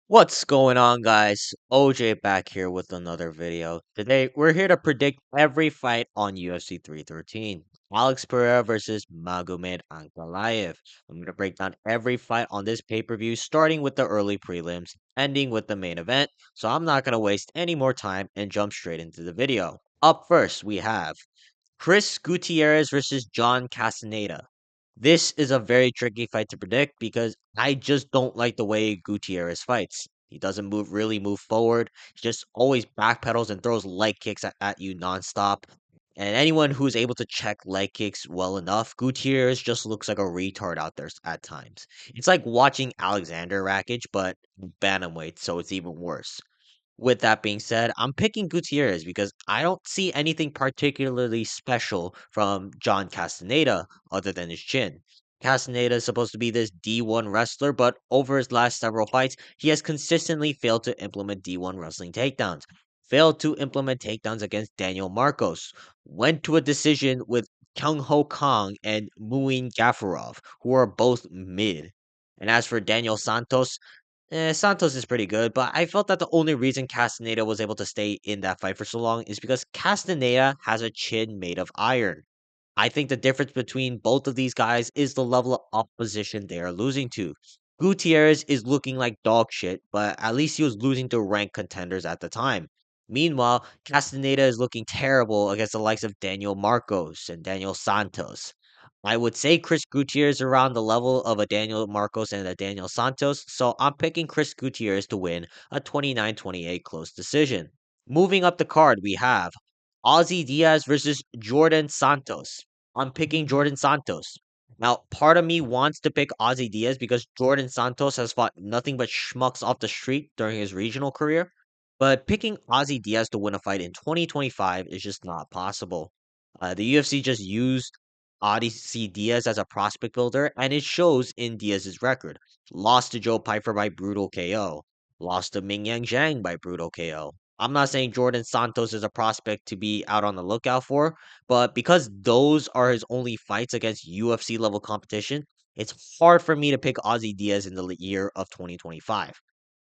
What's going on, guys? OJ back here with another video. Today, we're here to predict every fight on UFC 313. Alex Pereira versus Magomed Ankalaev. I'm going to break down every fight on this pay-per-view, starting with the early prelims, ending with the main event, so I'm not going to waste any more time and jump straight into the video. Up first, we have Chris Gutierrez versus John Castaneda. This is a very tricky fight to predict because I just don't like the way Gutierrez fights. He doesn't really move forward. He just always backpedals and throws leg kicks at you nonstop. And anyone who's able to check leg kicks well enough, Gutierrez just looks like a retard out there at times. It's like watching Alexander Rakic, but bantamweight, so it's even worse. With that being said, I'm picking Gutierrez because I don't see anything particularly special from John Castaneda other than his chin. Castaneda is supposed to be this D1 wrestler, but over his last several fights, he has consistently failed to implement D1 wrestling takedowns. Failed to implement takedowns against Daniel Marcos. Went to a decision with Kyung Ho Kong and Muin Gafarov, who are both mid. And as for Daniel Santos, Santos is pretty good, but I felt that the only reason Castaneda was able to stay in that fight for so long is because Castaneda has a chin made of iron. I think the difference between both of these guys is the level of opposition they are losing to. Gutierrez is looking like dog shit, but at least he was losing to ranked contenders at the time. Meanwhile, Castaneda is looking terrible against the likes of Daniel Marcos and Daniel Santos. I would say Chris Gutierrez around the level of a Daniel Marcos and a Daniel Santos, so I'm picking Chris Gutierrez to win a 29-28 close decision. Moving up the card, we have Ozzy Diaz versus Jordan Santos. I'm picking Jordan Santos. Now, part of me wants to pick Ozzy Diaz because Jordan Santos has fought nothing but schmucks off the street during his regional career, but picking Ozzy Diaz to win a fight in 2025 is just not possible. The UFC just used Odyssey Diaz as a prospect builder, and it shows in Diaz's record. Lost to Joe Pyfer by brutal KO. Lost to Ming Yang Zhang by brutal KO. I'm not saying Jordan Santos is a prospect to be out on the lookout for, but because those are his only fights against UFC level competition, it's hard for me to pick Ozzy Diaz in the year of 2025.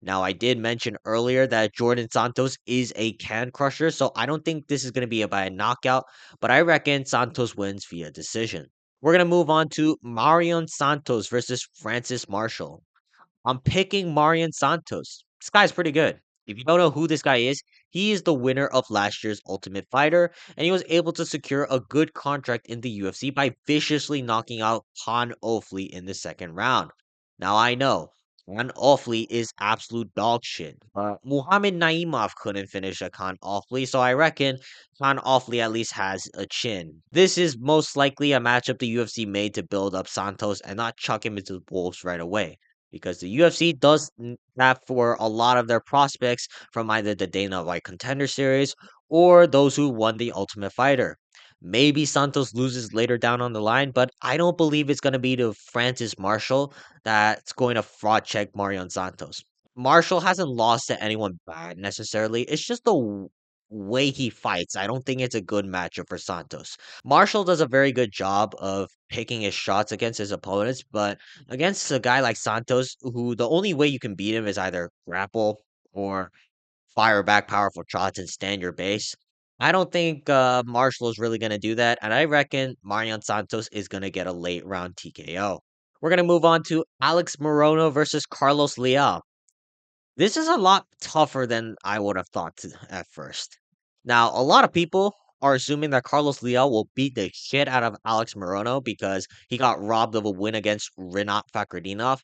Now, I did mention earlier that Jordan Santos is a can crusher, so I don't think this is going to be by a knockout, but I reckon Santos wins via decision. We're going to move on to Marion Santos versus Francis Marshall. I'm picking Marion Santos. This guy's pretty good. If you don't know who this guy is, he is the winner of last year's Ultimate Fighter, and he was able to secure a good contract in the UFC by viciously knocking out Khan Ofli in the second round. Now I know Khan Ofli is absolute dog shit, but Muhammad Naimov couldn't finish a Khan Ofli, so I reckon Khan Ofli at least has a chin. This is most likely a matchup the UFC made to build up Santos and not chuck him into the wolves right away because the UFC does that for a lot of their prospects from either the Dana White Contender Series or those who won the Ultimate Fighter. Maybe Santos loses later down on the line, but I don't believe it's going to be to Francis Marshall that's going to fraud check Marion Santos. Marshall hasn't lost to anyone bad necessarily. It's just the way he fights. I don't think it's a good matchup for Santos. Marshall does a very good job of picking his shots against his opponents, but against a guy like Santos, who the only way you can beat him is either grapple or fire back powerful shots and stand your base. I don't think Marshall is really going to do that, and I reckon Marion Santos is going to get a late round TKO. We're going to move on to Alex Morono versus Carlos Leal. This is a lot tougher than I would have thought at first. Now, a lot of people are assuming that Carlos Leal will beat the shit out of Alex Morono because he got robbed of a win against Rinat Fakhretdinov.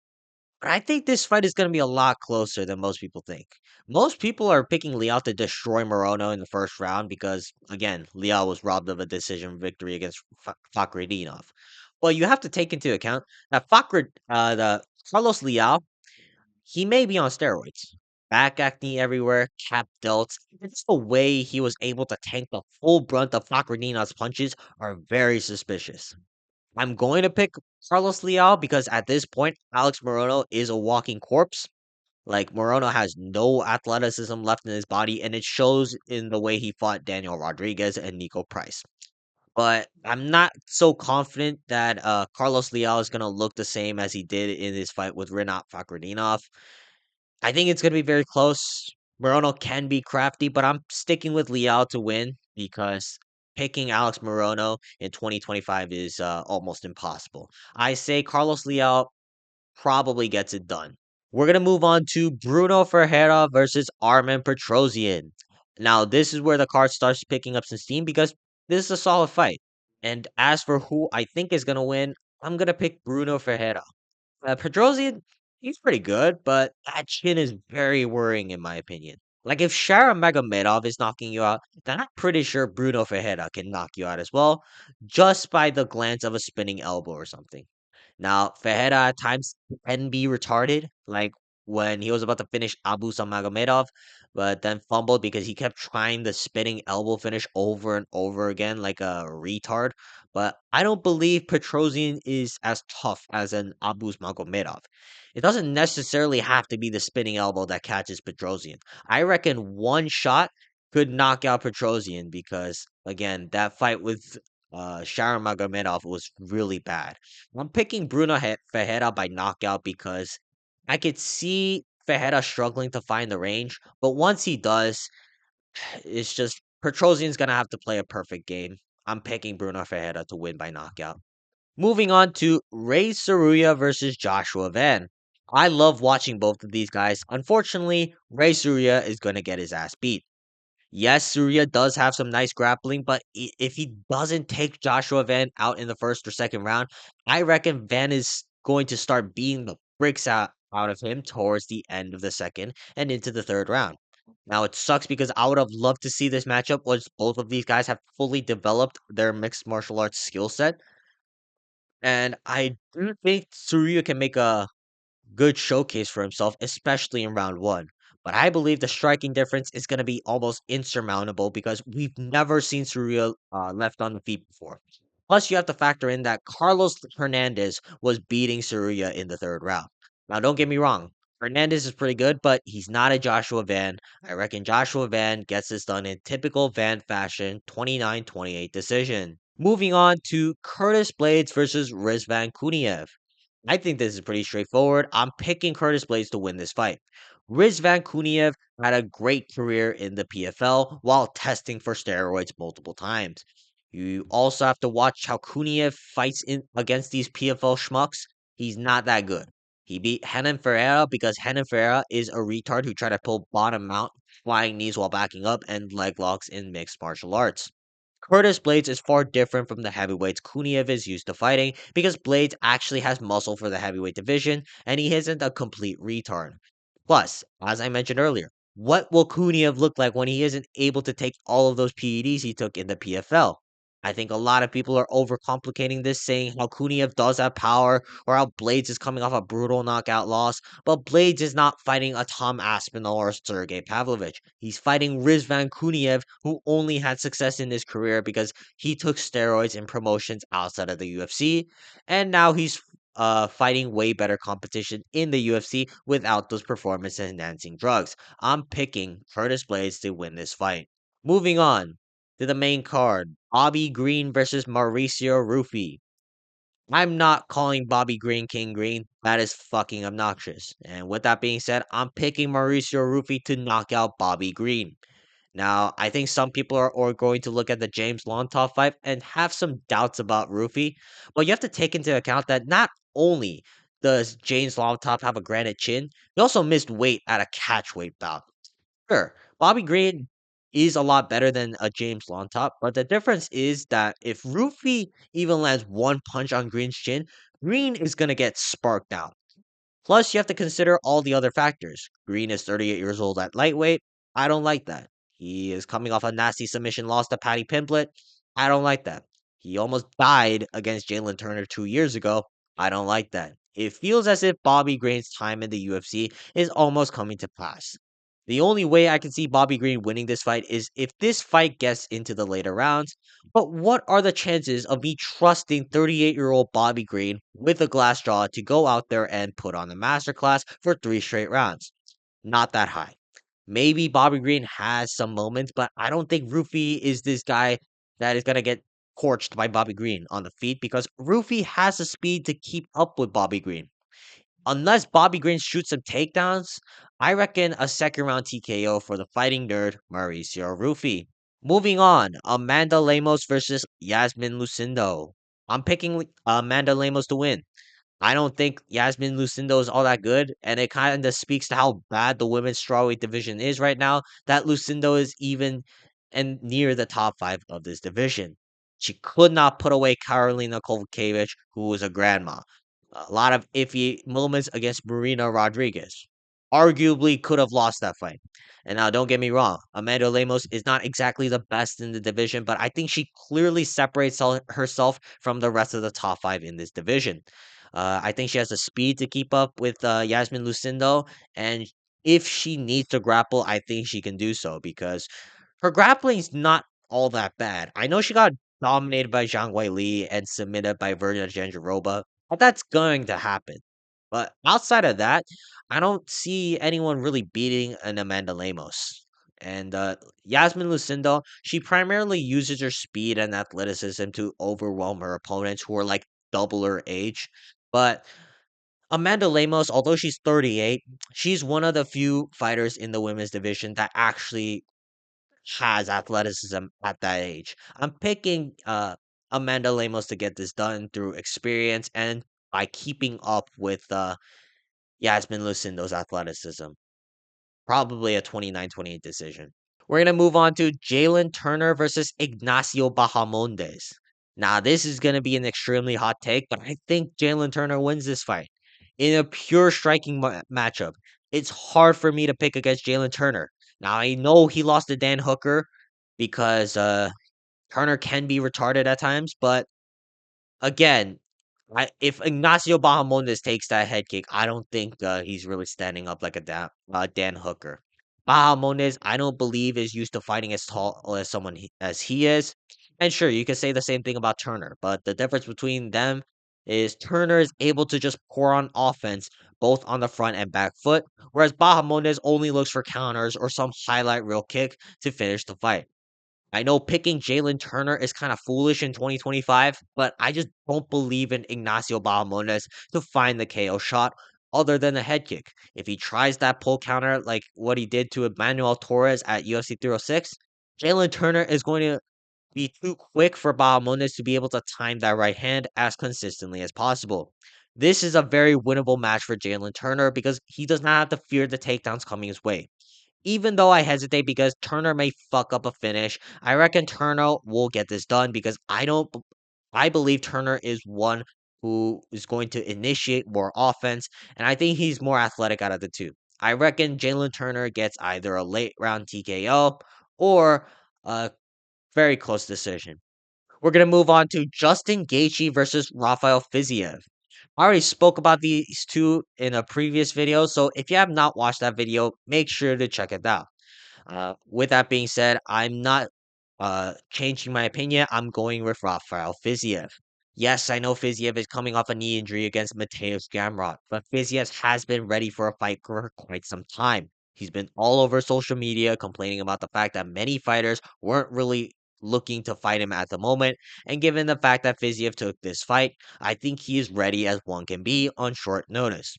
But I think this fight is going to be a lot closer than most people think. Most people are picking Leal to destroy Morono in the first round because, again, Leal was robbed of a decision victory against Fakhretdinov. Well, you have to take into account that the Carlos Leal, he may be on steroids. Back acne everywhere, cap delts. And just the way he was able to tank the full brunt of Fakhretdinov's punches are very suspicious. I'm going to pick Carlos Leal because at this point, Alex Morono is a walking corpse. Like, Morono has no athleticism left in his body, and it shows in the way he fought Daniel Rodriguez and Nico Price. But I'm not so confident that Carlos Leal is going to look the same as he did in his fight with Rinat Fakhretdinov. I think it's gonna be very close. Morono can be crafty, but I'm sticking with Leal to win because picking Alex Morono in 2025 is almost impossible. I say Carlos Leal probably gets it done. We're gonna move on to Bruno Ferreira versus Armin Petrosian. Now, this is where the card starts picking up some steam because this is a solid fight. And as for who I think is gonna win, I'm gonna pick Bruno Ferreira. Petrosian, he's pretty good, but that chin is very worrying in my opinion. Like if Sharon Magomedov is knocking you out, then I'm pretty sure Bruno Ferreira can knock you out as well, just by the glance of a spinning elbow or something. Now, Ferreira at times can be retarded, like when he was about to finish Abu Magomedov, but then fumbled because he kept trying the spinning elbow finish over and over again like a retard. But I don't believe Petrosian is as tough as an Abu Magomedov. It doesn't necessarily have to be the spinning elbow that catches Petrosian. I reckon one shot could knock out Petrosian because, again, that fight with Sharon Magomedov was really bad. I'm picking Ferreira by knockout because I could see Ferreira struggling to find the range, but once he does, it's just Petrosian's gonna have to play a perfect game. I'm picking Bruno Ferreira to win by knockout. Moving on to Ray Saruya versus Joshua Van. I love watching both of these guys. Unfortunately, Ray Saruya is gonna get his ass beat. Yes, Surya does have some nice grappling, but if he doesn't take Joshua Van out in the first or second round, I reckon Van is going to start beating the bricks out of him towards the end of the second and into the third round. Now, it sucks because I would have loved to see this matchup once both of these guys have fully developed their mixed martial arts skill set. And I do think Surya can make a good showcase for himself, especially in round one. But I believe the striking difference is going to be almost insurmountable because we've never seen Surreal left on the feet before. Plus, you have to factor in that Carlos Hernandez was beating Surya in the third round. Now, don't get me wrong. Hernandez is pretty good, but he's not a Joshua Van. I reckon Joshua Van gets this done in typical Van fashion, 29-28 decision. Moving on to Curtis Blades versus Rizvan Kuniev. I think this is pretty straightforward. I'm picking Curtis Blades to win this fight. Rizvan Kuniev had a great career in the PFL while testing for steroids multiple times. You also have to watch how Kuniev fights in against these PFL schmucks. He's not that good. He beat Renan Ferreira because Renan Ferreira is a retard who tried to pull bottom mount, flying knees while backing up, and leg locks in mixed martial arts. Curtis Blades is far different from the heavyweights Kuniev is used to fighting because Blades actually has muscle for the heavyweight division and he isn't a complete retard. Plus, as I mentioned earlier, what will Kuniev look like when he isn't able to take all of those PEDs he took in the PFL? I think a lot of people are overcomplicating this, saying how Kuniev does have power or how Blades is coming off a brutal knockout loss, but Blades is not fighting a Tom Aspinall or Sergey Pavlovich. He's fighting Rizvan Kuniev, who only had success in his career because he took steroids in promotions outside of the UFC, and now he's fighting way better competition in the UFC without those performance enhancing drugs. I'm picking Curtis Blades to win this fight. Moving on to the main card, Bobby Green versus Mauricio Rufy. I'm not calling Bobby Green King Green. That is fucking obnoxious. And with that being said, I'm picking Mauricio Rufy to knock out Bobby Green. Now, I think some people are going to look at the James Longtop fight and have some doubts about Rufy, but you have to take into account that not only does James Longtop have a granite chin, he also missed weight at a catchweight bout. Sure, Bobby Green is a lot better than a James Longtop, but the difference is that if Rufy even lands one punch on Green's chin, Green is gonna get sparked out. Plus, you have to consider all the other factors. Green is 38 years old at lightweight. I don't like that. He is coming off a nasty submission loss to Paddy Pimblett. I don't like that. He almost died against Jalen Turner 2 years ago. I don't like that. It feels as if Bobby Green's time in the UFC is almost coming to pass. The only way I can see Bobby Green winning this fight is if this fight gets into the later rounds. But what are the chances of me trusting 38-year-old Bobby Green with a glass jaw to go out there and put on a masterclass for three straight rounds? Not that high. Maybe Bobby Green has some moments, but I don't think Rufy is this guy that is going to get torched by Bobby Green on the feet because Rufy has the speed to keep up with Bobby Green. Unless Bobby Green shoots some takedowns, I reckon a second round TKO for the fighting nerd Mauricio Rufy. Moving on, Amanda Lemos versus Yasmin Lucindo. I'm picking Amanda Lemos to win. I don't think Yasmin Lucindo is all that good, and it kind of speaks to how bad the women's strawweight division is right now that Lucindo is even and near the top five of this division. She could not put away Karolina Kowalkiewicz, who was a grandma. A lot of iffy moments against Marina Rodriguez. Arguably could have lost that fight. And now, don't get me wrong, Amanda Lemos is not exactly the best in the division, but I think she clearly separates herself from the rest of the top five in this division. I think she has the speed to keep up with Yasmin Lucindo, and if she needs to grapple, I think she can do so because her grappling's not all that bad. I know she got dominated by Zhang Weili and submitted by Verna Jandiroba, but that's going to happen. But outside of that, I don't see anyone really beating an Amanda Lemos. And Yasmin Lucindo, she primarily uses her speed and athleticism to overwhelm her opponents who are like double her age. But Amanda Lemos, although she's 38, she's one of the few fighters in the women's division that actually has athleticism at that age. I'm picking Amanda Lemos to get this done through experience and by keeping up with Yasmin Lucindo's athleticism. Probably a 29-28 decision. We're gonna move on to Jalen Turner versus Ignacio Bahamondes. Now, this is gonna be an extremely hot take, but I think Jalen Turner wins this fight. In a pure striking matchup, it's hard for me to pick against Jalen Turner. Now, I know he lost to Dan Hooker because Turner can be retarded at times, but again, if Ignacio Bahamondes takes that head kick, I don't think he's really standing up like a Dan Hooker. Bahamondes, I don't believe is used to fighting as tall as someone as he is. And sure, you can say the same thing about Turner, but the difference between them is Turner is able to just pour on offense both on the front and back foot, whereas Bahamondes only looks for counters or some highlight reel kick to finish the fight. I know picking Jalen Turner is kind of foolish in 2025, but I just don't believe in Ignacio Bahamondes to find the KO shot other than a head kick. If he tries that pull counter like what he did to Emmanuel Torres at UFC 306, Jalen Turner is going to be too quick for Bahamondes to be able to time that right hand as consistently as possible. This is a very winnable match for Jalen Turner because he does not have to fear the takedowns coming his way. Even though I hesitate because Turner may fuck up a finish, I reckon Turner will get this done because I believe Turner is one who is going to initiate more offense, and I think he's more athletic out of the two. I reckon Jalen Turner gets either a late round TKO or a very close decision. We're gonna move on to Justin Gaethje versus Rafael Fiziev. I already spoke about these two in a previous video, so if you have not watched that video, make sure to check it out. With that being said, I'm not changing my opinion. I'm going with Rafael Fiziev. Yes, I know Fiziev is coming off a knee injury against Mateusz Gamrot, but Fiziev has been ready for a fight for quite some time. He's been all over social media complaining about the fact that many fighters weren't really looking to fight him at the moment, and given the fact that Fiziev took this fight, I think he is ready as one can be on short notice.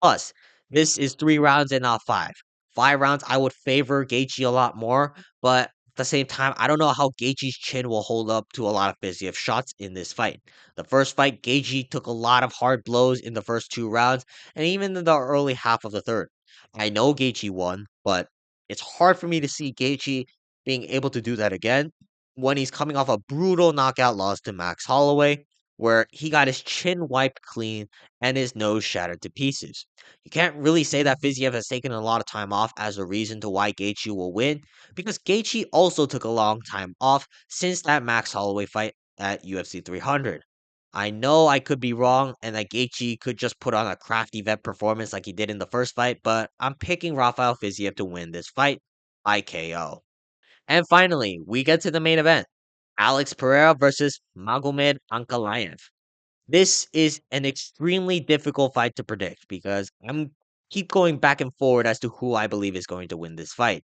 Plus, this is 3 rounds and not five. 5 rounds, I would favor Gaethje a lot more, but at the same time, I don't know how Gaethje's chin will hold up to a lot of Fiziev shots in this fight. The first fight, Gaethje took a lot of hard blows in the first 2 rounds, and even in the early half of the third. I know Gaethje won, but it's hard for me to see Gaethje being able to do that again when he's coming off a brutal knockout loss to Max Holloway, where he got his chin wiped clean and his nose shattered to pieces. You can't really say that Fiziev has taken a lot of time off as a reason to why Gaethje will win, because Gaethje also took a long time off since that Max Holloway fight at UFC 300. I know I could be wrong and that Gaethje could just put on a crafty vet performance like he did in the first fight, but I'm picking Rafael Fiziev to win this fight by KO. And finally, we get to the main event. Alex Pereira versus Magomed Ankalaev. This is an extremely difficult fight to predict because I'm keep going back and forward as to who I believe is going to win this fight.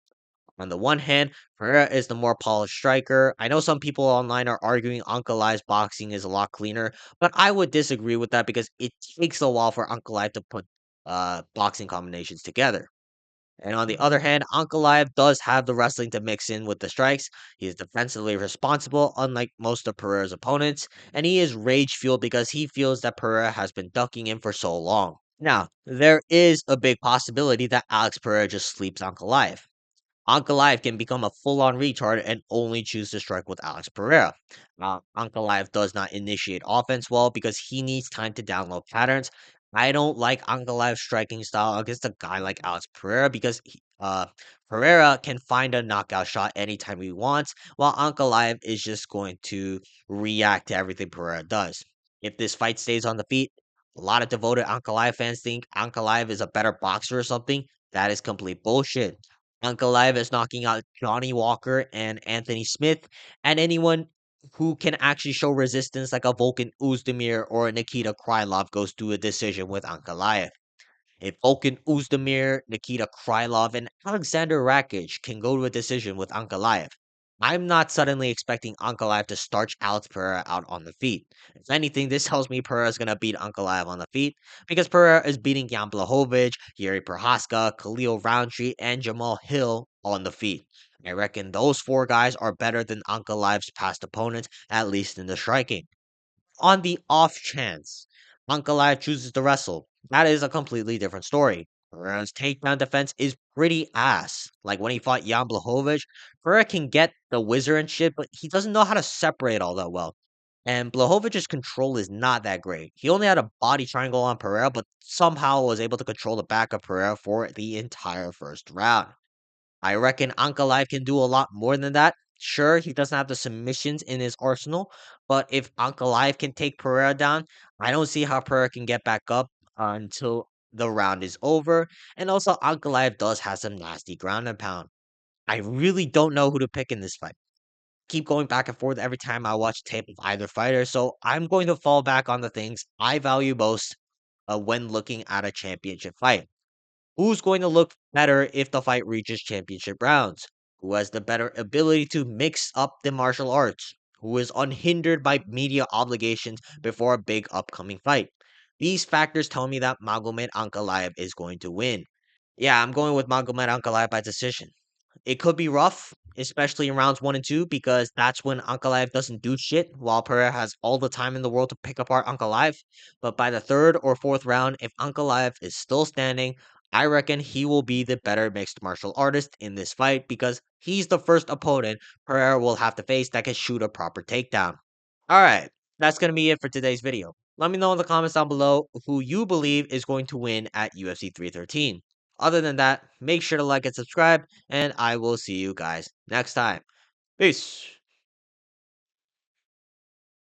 On the one hand, Pereira is the more polished striker. I know some people online are arguing Ankalaev's boxing is a lot cleaner, but I would disagree with that because it takes a while for Ankalaev to put boxing combinations together. And on the other hand, Ankalaev does have the wrestling to mix in with the strikes. He is defensively responsible, unlike most of Pereira's opponents, and he is rage fueled because he feels that Pereira has been ducking him for so long. Now, there is a big possibility that Alex Pereira just sleeps Ankalaev. Ankalaev can become a full-on retard and only choose to strike with Alex Pereira. Ankalaev does not initiate offense well because he needs time to download patterns. I don't like Ankalaev's striking style against a guy like Alex Pereira because Pereira can find a knockout shot anytime he wants, while Ankalaev is just going to react to everything Pereira does. If this fight stays on the feet, a lot of devoted Ankalaev fans think Ankalaev is a better boxer or something. That is complete bullshit. Ankalaev is knocking out Johnny Walker and Anthony Smith, and anyone who can actually show resistance like a Volkan Uzdemir or a Nikita Krylov goes to a decision with Ankalaev. If Volkan Uzdemir, Nikita Krylov, and Alexander Rakic can go to a decision with Ankalaev, I'm not suddenly expecting Ankalaev to starch Alex Pereira out on the feet. If anything, this tells me Pereira is going to beat Ankalaev on the feet because Pereira is beating Jan Blachowicz, Yuri Prohaska, Khalil Roundtree, and Jamal Hill on the feet. I reckon those four guys are better than Ankalaev's past opponents, at least in the striking. On the off chance Ankalaev chooses to wrestle, that is a completely different story. Pereira's takedown defense is pretty ass. Like when he fought Jan Blachowicz, Pereira can get the wizard and shit, but he doesn't know how to separate all that well. And Blahovic's control is not that great. He only had a body triangle on Pereira, but somehow was able to control the back of Pereira for the entire first round. I reckon Ankalaev can do a lot more than that. Sure, he doesn't have the submissions in his arsenal, but if Ankalaev can take Pereira down, I don't see how Pereira can get back up until the round is over. And also, Ankalaev does have some nasty ground and pound. I really don't know who to pick in this fight. Keep going back and forth every time I watch tape of either fighter, so I'm going to fall back on the things I value most when looking at a championship fight. Who's going to look better if the fight reaches championship rounds? Who has the better ability to mix up the martial arts? Who is unhindered by media obligations before a big upcoming fight? These factors tell me that Magomed Ankalaev is going to win. Yeah, I'm going with Magomed Ankalaev by decision. It could be rough, especially in rounds 1 and 2, because that's when Ankalaev doesn't do shit, while Pereira has all the time in the world to pick apart Ankalaev. But by the third or fourth round, if Ankalaev is still standing, I reckon he will be the better mixed martial artist in this fight because he's the first opponent Pereira will have to face that can shoot a proper takedown. Alright, that's going to be it for today's video. Let me know in the comments down below who you believe is going to win at UFC 313. Other than that, make sure to like and subscribe, and I will see you guys next time. Peace.